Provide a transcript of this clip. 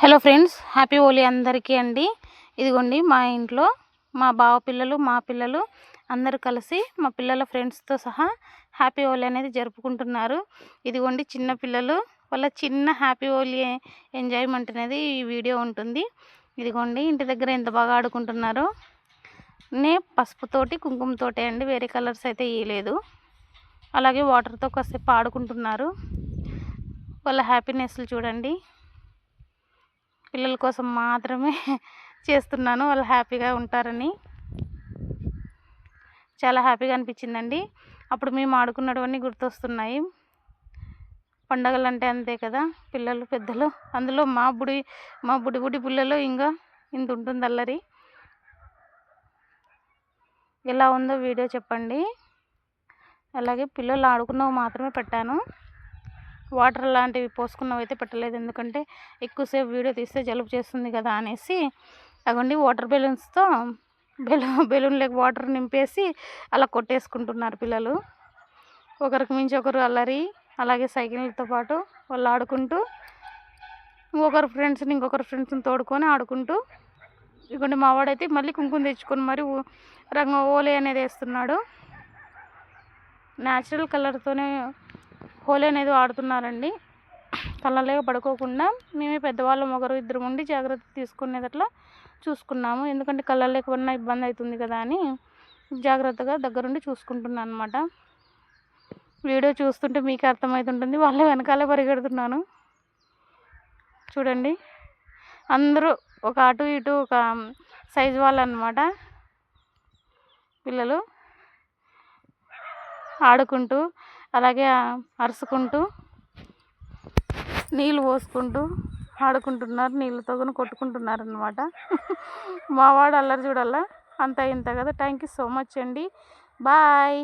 Hello friends, happy Holi అందరికీ అండి. ఇదిగోండి మా ఇంట్లో మా బావ పిల్లలు, మా పిల్లలు అందరూ కలిసి మా పిల్లల ఫ్రెండ్స్తో సహా హ్యాపీ హోలీ అనేది జరుపుకుంటున్నారు. ఇదిగోండి చిన్న పిల్లలు వాళ్ళ చిన్న హ్యాపీ హోలీ ఎంజాయ్మెంట్ అనేది ఈ వీడియో ఉంటుంది. ఇదిగోండి ఇంటి దగ్గర ఎంత బాగా ఆడుకుంటున్నారో. పసుపుతోటి కుంకుమతోటే అండి, వేరే కలర్స్ అయితే ఇవ్వలేదు. అలాగే వాటర్తో కాసేపు ఆడుకుంటున్నారు. వాళ్ళ హ్యాపీనెస్లు చూడండి. పిల్లల కోసం మాత్రమే చేస్తున్నాను, వాళ్ళు హ్యాపీగా ఉంటారని. చాలా హ్యాపీగా అనిపించిందండి. అప్పుడు మేము ఆడుకున్నవన్నీ గుర్తొస్తున్నాయి. పండగలు అంటే అంతే కదా, పిల్లలు పెద్దలు. అందులో మా బుడి పిల్లలు ఇంకా ఇంత ఉంటుంది అల్లరి. ఎలా ఉందో వీడియో చెప్పండి. అలాగే పిల్లలు ఆడుకున్నవి మాత్రమే పెట్టాను, వాటర్ లాంటివి పోసుకున్నవి అయితే పెట్టలేదు. ఎందుకంటే ఎక్కువసేపు వీడియో తీస్తే జలుబు చేస్తుంది కదా అనేసి. అగోండి వాటర్ బెలూన్స్తో బెలూన్లోకి వాటర్ నింపేసి అలా కొట్టేసుకుంటున్నారు పిల్లలు. ఒకరికి మించి ఒకరు అల్లరి. అలాగే సైకిళ్ళతో పాటు వాళ్ళు ఆడుకుంటూ ఇంకొకరు ఫ్రెండ్స్ని తోడుకొని ఆడుకుంటూ. ఇదిగోండి మావాడైతే మళ్ళీ కుంకుమ తెచ్చుకొని మరి హోలీ అనేది వేస్తున్నాడు. న్యాచురల్ కలర్తోనే హోలీ అనేది ఆడుతున్నారండి. కళ్ళలేక పడుకోకుండా మేమే పెద్దవాళ్ళం ఒకరు ఇద్దరు ఉండి జాగ్రత్త తీసుకునేటట్లా చూసుకున్నాము. ఎందుకంటే కళ్ళలేక పడినా ఇబ్బంది అవుతుంది కదా అని జాగ్రత్తగా దగ్గరుండి చూసుకుంటున్నాను అనమాట. వీడియో చూస్తుంటే మీకు అర్థమవుతుంటుంది. వాళ్ళ వెనకాలే పరిగెడుతున్నాను చూడండి. అందరూ ఒక అటు ఇటు ఒక సైజు వాళ్ళు అన్నమాట. పిల్లలు ఆడుకుంటూ అలాగే అరుచుకుంటూ నీళ్ళు పోసుకుంటూ ఆడుకుంటున్నారు. నీళ్ళతో కొట్టుకుంటున్నారు అన్నమాట. మావాడు అల్లరి చూడాలా, అంత ఇంత కదా. థ్యాంక్ యూ సో మచ్ అండి. బాయ్.